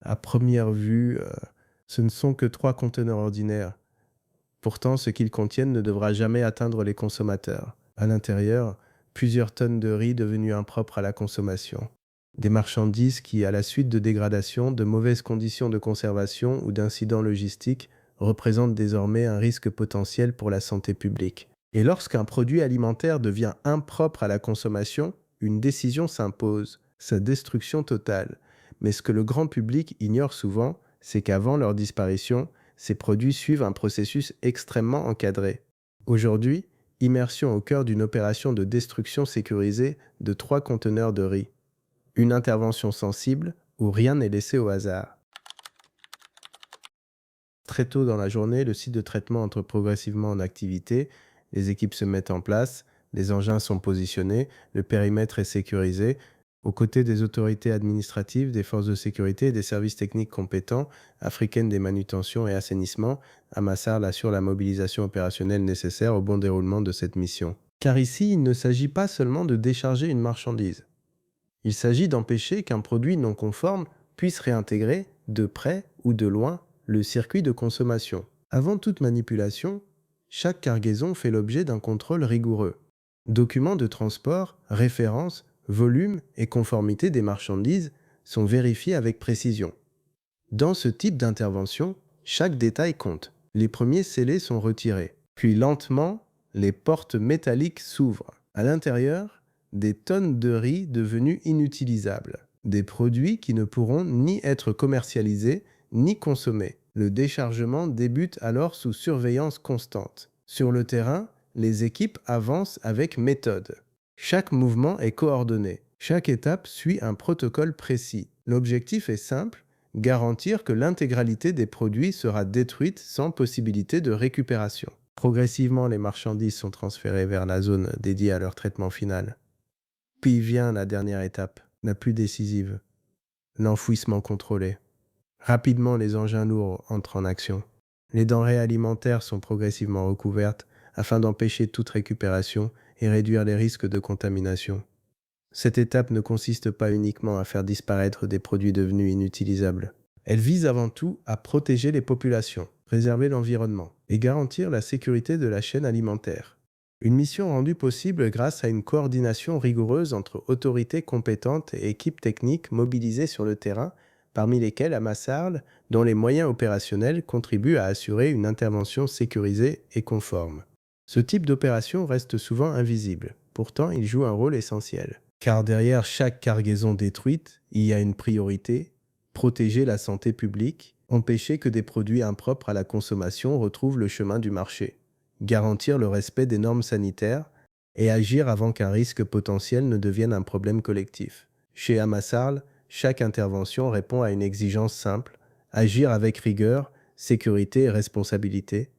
À première vue, ce ne sont que 3 conteneurs ordinaires. Pourtant, ce qu'ils contiennent ne devra jamais atteindre les consommateurs. À l'intérieur, plusieurs tonnes de riz devenues impropres à la consommation. Des marchandises qui, à la suite de dégradations, de mauvaises conditions de conservation ou d'incidents logistiques, représentent désormais un risque potentiel pour la santé publique. Et lorsqu'un produit alimentaire devient impropre à la consommation, une décision s'impose, sa destruction totale. Mais ce que le grand public ignore souvent, c'est qu'avant leur disparition, ces produits suivent un processus extrêmement encadré. Aujourd'hui, immersion au cœur d'une opération de destruction sécurisée de 3 conteneurs de riz. Une intervention sensible où rien n'est laissé au hasard. Très tôt dans la journée, le site de traitement entre progressivement en activité, les équipes se mettent en place, les engins sont positionnés, le périmètre est sécurisé. Aux côtés des autorités administratives, des forces de sécurité et des services techniques compétents, africaines des manutentions et assainissement, Amassar assure la mobilisation opérationnelle nécessaire au bon déroulement de cette mission. Car ici, il ne s'agit pas seulement de décharger une marchandise. Il s'agit d'empêcher qu'un produit non conforme puisse réintégrer, de près ou de loin, le circuit de consommation. Avant toute manipulation, chaque cargaison fait l'objet d'un contrôle rigoureux. Documents de transport, références, volume et conformité des marchandises sont vérifiés avec précision. Dans ce type d'intervention, chaque détail compte. Les premiers scellés sont retirés. Puis lentement, les portes métalliques s'ouvrent. À l'intérieur, des tonnes de riz devenus inutilisables. Des produits qui ne pourront ni être commercialisés, ni consommés. Le déchargement débute alors sous surveillance constante. Sur le terrain, les équipes avancent avec méthode. Chaque mouvement est coordonné. Chaque étape suit un protocole précis. L'objectif est simple, garantir que l'intégralité des produits sera détruite sans possibilité de récupération. Progressivement, les marchandises sont transférées vers la zone dédiée à leur traitement final. Puis vient la dernière étape, la plus décisive, l'enfouissement contrôlé. Rapidement, les engins lourds entrent en action. Les denrées alimentaires sont progressivement recouvertes afin d'empêcher toute récupération et réduire les risques de contamination. Cette étape ne consiste pas uniquement à faire disparaître des produits devenus inutilisables. Elle vise avant tout à protéger les populations, préserver l'environnement et garantir la sécurité de la chaîne alimentaire. Une mission rendue possible grâce à une coordination rigoureuse entre autorités compétentes et équipes techniques mobilisées sur le terrain, parmi lesquelles Amassarl, dont les moyens opérationnels contribuent à assurer une intervention sécurisée et conforme. Ce type d'opération reste souvent invisible, pourtant il joue un rôle essentiel. Car derrière chaque cargaison détruite, il y a une priorité, protéger la santé publique, empêcher que des produits impropres à la consommation retrouvent le chemin du marché, garantir le respect des normes sanitaires et agir avant qu'un risque potentiel ne devienne un problème collectif. Chez Amassarl, chaque intervention répond à une exigence simple, agir avec rigueur, sécurité et responsabilité,